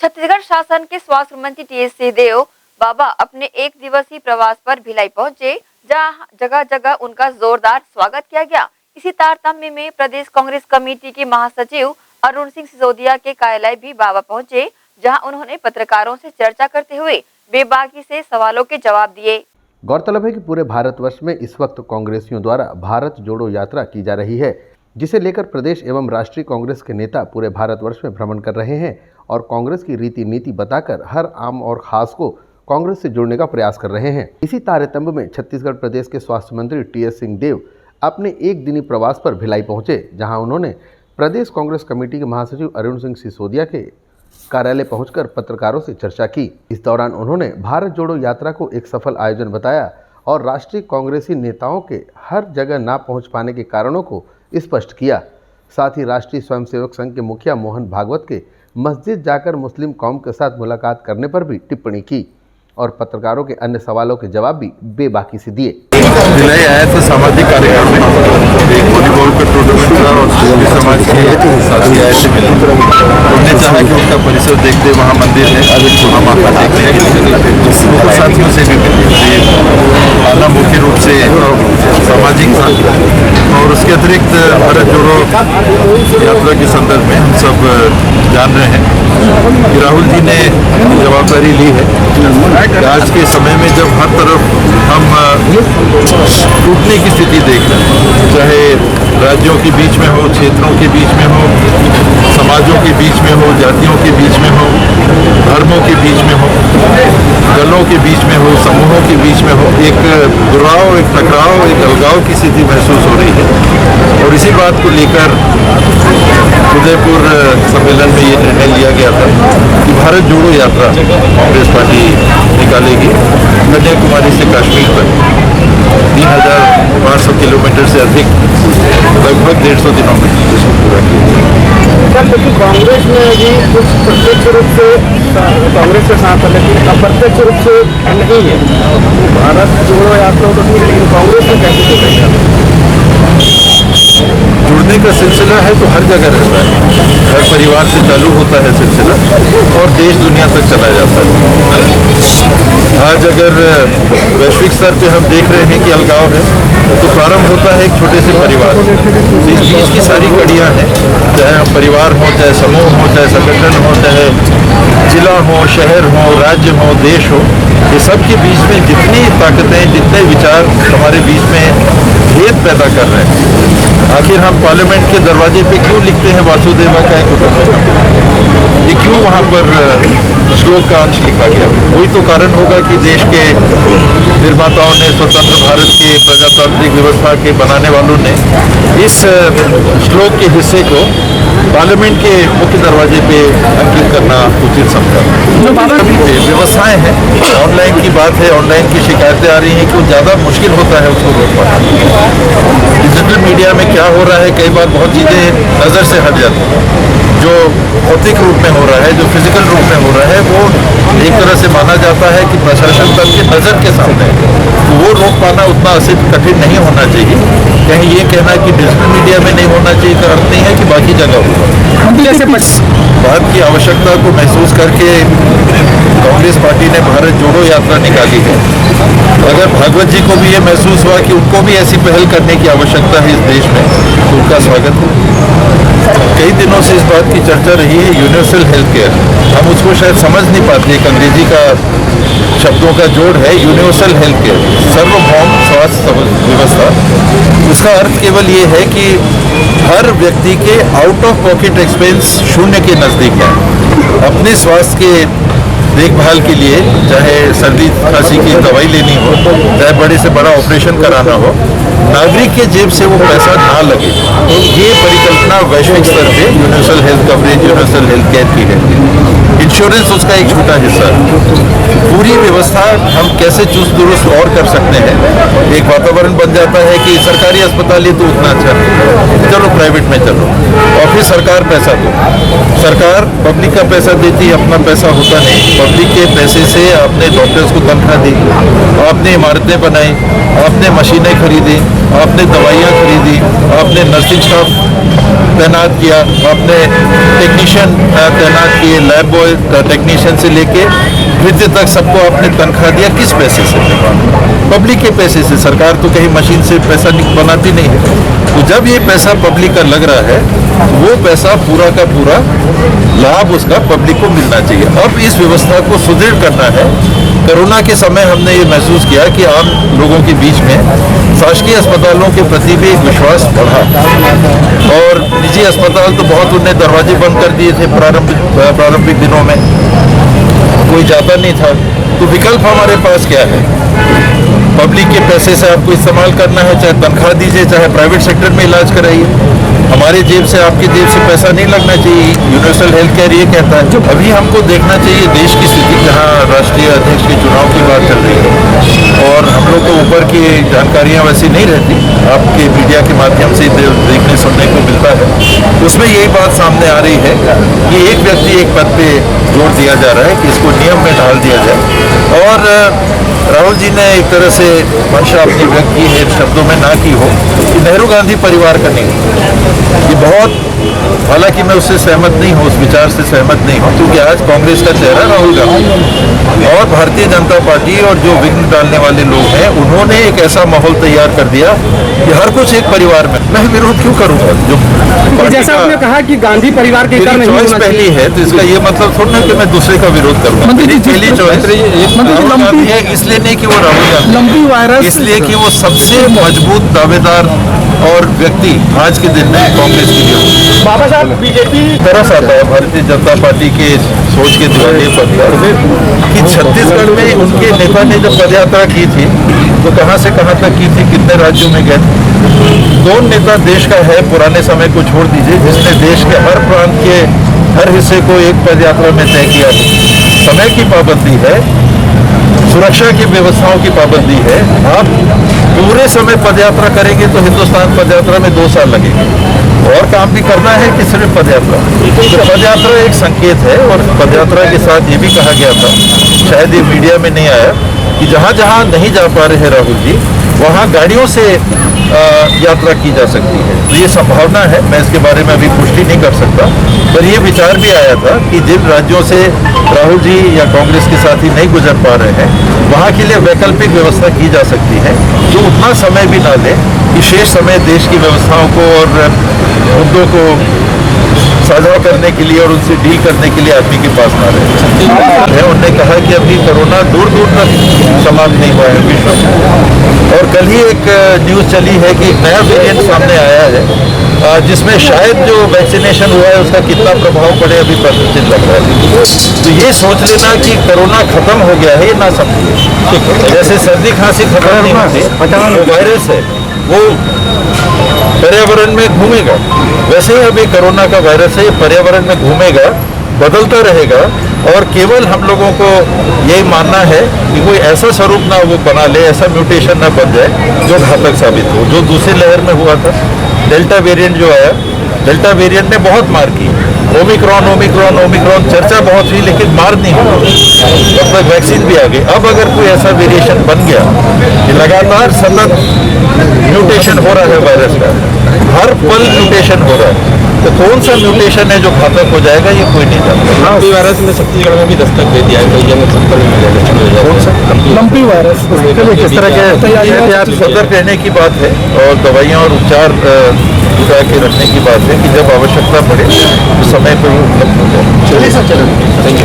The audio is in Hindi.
छत्तीसगढ़ शासन के स्वास्थ्य मंत्री टीएस सिंहदेव बाबा अपने एक दिवसीय प्रवास पर भिलाई पहुंचे, जहां जगह जगह उनका जोरदार स्वागत किया गया। इसी तारतम्य में प्रदेश कांग्रेस कमेटी के महासचिव अरुण सिंह सिसोदिया के कार्यालय भी बाबा पहुंचे, जहां उन्होंने पत्रकारों से चर्चा करते हुए बेबाकी से सवालों के जवाब दिए। गौरतलब है कि पूरे भारतवर्ष में इस वक्त कांग्रेसियों द्वारा भारत जोड़ो यात्रा की जा रही है, जिसे लेकर प्रदेश एवं राष्ट्रीय कांग्रेस के नेता पूरे भारतवर्ष में भ्रमण कर रहे हैं और कांग्रेस की रीति नीति बताकर हर आम और खास को कांग्रेस से जुड़ने का प्रयास कर रहे हैं। इसी तारतम्य में छत्तीसगढ़ प्रदेश के स्वास्थ्य मंत्री टीएस सिंहदेव अपने एक दिनी प्रवास पर भिलाई पहुंचे, जहां उन्होंने प्रदेश कांग्रेस कमेटी के महासचिव अरुण सिंह सिसोदिया के कार्यालय पहुंचकर पत्रकारों से चर्चा की। इस दौरान उन्होंने भारत जोड़ो यात्रा को एक सफल आयोजन बताया और राष्ट्रीय कांग्रेसी नेताओं के हर जगह ना पहुंच पाने के कारणों को स्पष्ट किया। साथ ही राष्ट्रीय स्वयंसेवक संघ के मुखिया मोहन भागवत के मस्जिद जाकर मुस्लिम कौम के साथ मुलाकात करने पर भी टिप्पणी की और पत्रकारों के अन्य सवालों के जवाब भी बेबाकी से दिए। भिलाई आया था सामाजिक कार्यक्रम में, एक वॉलीबॉल का टूर्नामेंट था और सभी समाज के साथी आए थे मिलने। उन्होंने चाहा कि उनका परिसर देखते, वहाँ मंदिर है, वहाँ माता देखने के लिए तो साथियों से भी मिलते आना मुख्य रूप से सामाजिक और उसके अतिरिक्त भारत जोड़ो यात्रा के संदर्भ में हम सब जान रहे हैं कि राहुल जी ने जवाबदारी ली है। आज के समय में जब हर तरफ हम टूटने की स्थिति देख रहे हैं, चाहे राज्यों के बीच में हो, क्षेत्रों के बीच में हो, समाजों के बीच में हो, जातियों के बीच में हो, धर्मों के बीच में हो, दलों के बीच में हो, समूहों के बीच में हो, एक दुराव, एक टकराव, एक अलगाव की स्थिति महसूस हो रही है। और इसी बात को लेकर उदयपुर सम्मेलन में ये निर्णय लिया गया था कि भारत जोड़ो यात्रा कांग्रेस पार्टी निकालेगी कन्याकुमारी से कश्मीर तक 3500 किलोमीटर से अधिक, लगभग 150 दिनों में इसको पूरा किया। लेकिन कांग्रेस में भी कुछ प्रत्यक्ष रूप से कांग्रेस के साथ है, लेकिन अप्रत्यक्ष रूप से नहीं है। भारत जोड़ो यात्रा तो ठीक, लेकिन कांग्रेस में कैसे जुड़ेगा? जुड़ने का सिलसिला है तो हर जगह रहता है, हर परिवार से चालू होता है सिलसिला और देश दुनिया तक चला जाता है। आज अगर वैश्विक स्तर पे हम देख रहे हैं कि अलगाव है, तो प्रारंभ होता है एक छोटे से परिवार से। इस बीच की सारी कड़ियाँ हैं, चाहे हम परिवार हो, चाहे समूह हो, चाहे संगठन हो, चाहे जिला हो, शहर हो, राज्य हो, देश हो, ये सब के बीच में जितनी ताकतें, जितने विचार हमारे बीच में भेद पैदा कर रहे हैं। आखिर हम पार्लियामेंट के दरवाजे पे क्यों लिखते हैं वासुदेवा का एक कुटुंब? ये क्यों वहाँ पर श्लोक का अंश लिखा गया? वही तो कारण होगा कि देश के निर्माताओं ने, स्वतंत्र भारत के प्रजातांत्रिक व्यवस्था के बनाने वालों ने इस श्लोक के हिस्से को पार्लियामेंट के मुख्य दरवाजे पे अंकित करना उचित समझा। व्यवस्थाएं हैं, ऑनलाइन की बात है, ऑनलाइन की शिकायतें आ रही हैं कि ज़्यादा मुश्किल होता है उसको रोक पाना। डिजिटल मीडिया में क्या हो रहा है, कई बार बहुत चीज़ें नज़र से हट जाती हैं। जो भौतिक रूप में हो रहा है, जो फिजिकल रूप में हो रहा है, वो एक तरह से माना जाता है कि प्रशासन तक की नज़र के सामने है, तो वो रोक पाना उतना सिर्फ कठिन नहीं होना चाहिए। कहीं ये कहना कि डिजिटल मीडिया में नहीं होना चाहिए का अर्थ नहीं है कि बाकी जगह होगा। बात की आवश्यकता को महसूस करके कांग्रेस पार्टी ने भारत जोड़ो यात्रा निकाली है। अगर भागवत जी को भी ये महसूस हुआ कि उनको भी ऐसी पहल करने की आवश्यकता है इस देश में, तो उनका स्वागत है। कई दिनों से इस बात की चर्चा रही है यूनिवर्सल हेल्थ केयर। हम उसको शायद समझ नहीं पाते, एक अंग्रेजी का शब्दों का जोड़ है यूनिवर्सल हेल्थ केयर, सार्वभौम स्वास्थ्य व्यवस्था। उसका अर्थ केवल ये है कि हर व्यक्ति के आउट ऑफ पॉकेट एक्सपेंस शून्य के नज़दीक है। अपने स्वास्थ्य के देखभाल के लिए, चाहे सर्दी खांसी की दवाई लेनी हो, चाहे बड़े से बड़ा ऑपरेशन कराना हो, नागरिक के जेब से वो पैसा ना लगे, तो ये परिकल्पना वैश्विक स्तर पे universal health coverage, universal health care की है। इंश्योरेंस उसका एक छोटा हिस्सा है। पूरी व्यवस्था हम कैसे चुस्त दुरुस्त और कर सकते हैं। एक वातावरण बन जाता है कि सरकारी अस्पताल ये तो उतना अच्छा है, चलो प्राइवेट में चलो, और फिर सरकार पैसा दो। सरकार पब्लिक का पैसा देती है, अपना पैसा होता नहीं। पब्लिक के पैसे से आपने डॉक्टर्स को तनख्वाह दी, आपने इमारतें बनाई, आपने मशीनें खरीदी, आपने दवाइयाँ खरीदी, आपने नर्सिंग स्टाफ तैनात किया, आपने टेक्नीशियन तैनात किए, लैब बॉय टेक्नीशियन से लेके वृद्ध तक सबको आपने तनख्वाह दिया। किस पैसे से? पब्लिक के पैसे से। सरकार तो कहीं मशीन से पैसा बनाती नहीं है। तो जब ये पैसा पब्लिक का लग रहा है, वो पैसा पूरा का पूरा लाभ उसका पब्लिक को मिलना चाहिए। अब इस व्यवस्था को सुदृढ़ करना है। कोरोना के समय हमने ये महसूस किया कि आम लोगों के बीच में शासकीय अस्पतालों के प्रति भी एक विश्वास बढ़ा, और निजी अस्पताल तो बहुत उन्होंने दरवाजे बंद कर दिए थे प्रारंभिक दिनों में, कोई जाता नहीं था। तो विकल्प हमारे पास क्या है? पब्लिक के पैसे से आपको इस्तेमाल करना है, चाहे तनख्वाह दीजिए, चाहे प्राइवेट सेक्टर में इलाज कराइए। हमारे जेब से, आपकी जेब से पैसा नहीं लगना चाहिए। यूनिवर्सल हेल्थ केयर ये कहता है। अभी हमको देखना चाहिए देश की स्थिति, जहाँ राष्ट्रीय अध्यक्ष के चुनाव की बात चल रही है और हम लोग को ऊपर की जानकारियाँ वैसी नहीं रहती, आपके मीडिया के माध्यम से देखने सुनने को मिलता है। उसमें यही बात सामने आ रही है कि एक व्यक्ति एक पद पे जोर दिया जा रहा है कि इसको नियम में ढाल दिया जाए। और राहुल जी ने एक तरह से मंशा अपनी व्यक्त की है, शब्दों में ना की हो, कि नेहरू गांधी परिवार का नहीं। ये बहुत, हालांकि मैं उससे सहमत नहीं हूँ, उस विचार से सहमत नहीं हूँ, क्योंकि आज कांग्रेस का चेहरा राहुल गांधी और भारतीय जनता पार्टी और जो विघ्न डालने वाले लोग हैं, उन्होंने एक ऐसा माहौल तैयार कर दिया कि हर कुछ एक परिवार में। मैं विरोध क्यों करूँगा? जो जैसा आपने कहा कि गांधी परिवार के कारण चॉइस पहली है, तो इसका ये मतलब थोड़ा ना कि मैं दूसरे का विरोध करूँगा। मेरी पहली चॉइस राहुल गांधी है, इसलिए नहीं कि वो राहुल गांधी, इसलिए कि वो सबसे मजबूत दावेदार और व्यक्ति आज के दिन में कांग्रेस की जो बाबा साहब बीजेपी तरस आता है भारतीय जनता पार्टी के सोच के दीवाने पर कि छत्तीसगढ़ में उनके नेता ने जब पदयात्रा की थी तो कहां से कहां तक की थी, कितने राज्यों में गए। कौन नेता देश का है, पुराने समय को छोड़ दीजिए, जिसने देश के हर प्रांत के हर हिस्से को एक पदयात्रा में तय किया हो? समय की पाबंदी है, सुरक्षा की व्यवस्थाओं की पाबंदी है। आप पूरे समय पदयात्रा करेंगे तो हिंदुस्तान पदयात्रा में 2 साल लगेंगे, और काम भी करना है कि सिर्फ पदयात्रा। तो पदयात्रा एक संकेत है, और पदयात्रा के साथ ये भी कहा गया था, शायद ये मीडिया में नहीं आया, कि जहाँ जहाँ नहीं जा पा रहे राहुल जी, वहाँ गाड़ियों से यात्रा की जा सकती है। तो ये संभावना है, मैं इसके बारे में अभी पुष्टि नहीं कर सकता, पर ये विचार भी आया था कि जिन राज्यों से राहुल जी या कांग्रेस के साथी नहीं गुजर पा रहे हैं, वहाँ के लिए वैकल्पिक व्यवस्था की जा सकती है, जो उतना समय भी ना ले कि शेष समय देश की व्यवस्थाओं को और मुद्दों को साझा करने के लिए और उनसे डील करने के लिए आदमी के पास ना रहे। उन्होंने कहा कि अभी कोरोना दूर दूर तक समाप्त नहीं हुआ है विश्व में, और कल ही एक न्यूज़ चली है कि एक नया वेरिएंट सामने आया है, जिसमें शायद जो वैक्सीनेशन हुआ है उसका कितना प्रभाव पड़े अभी प्रश्नचिन्ह लग रहा है। तो ये सोच लेना कि कोरोना खत्म हो गया है, ये ना समझिए। जैसे सर्दी खांसी खत्म नहीं होती, वो वायरस है, वो पर्यावरण में घूमेगा, वैसे ही अभी कोरोना का वायरस है, ये पर्यावरण में घूमेगा, बदलता रहेगा, और केवल हम लोगों को यही मानना है कि कोई ऐसा स्वरूप ना वो बना ले, ऐसा म्यूटेशन ना बन जाए जो घातक साबित हो, जो दूसरी लहर में हुआ था। डेल्टा वेरिएंट जो आया, डेल्टा वेरिएंट ने बहुत मार की। ओमिक्रॉन ओमिक्रॉन ओमिक्रॉन चर्चा बहुत हुई, लेकिन मार नहीं हुई, तब तक वैक्सीन भी आ गई। अब अगर कोई ऐसा वेरिएशन बन गया कि लगातार सतत म्यूटेशन हो रहा है वायरस का, हर पल म्यूटेशन हो रहा है, तो कौन सा म्यूटेशन है जो घातक हो जाएगा, ये कोई नहीं जानता। लंपी वायरस ने छत्तीसगढ़ में भी दस्तक दे दिया है, कौन सा लंपी वायरस किस तरह के सतर्क रहने की बात है, और दवाइयाँ और उपचार जुटा के रखने की बात है कि जब आवश्यकता पड़े तो समय पर उपलब्ध हो जाए। चलिए सर, चलो, थैंक यू।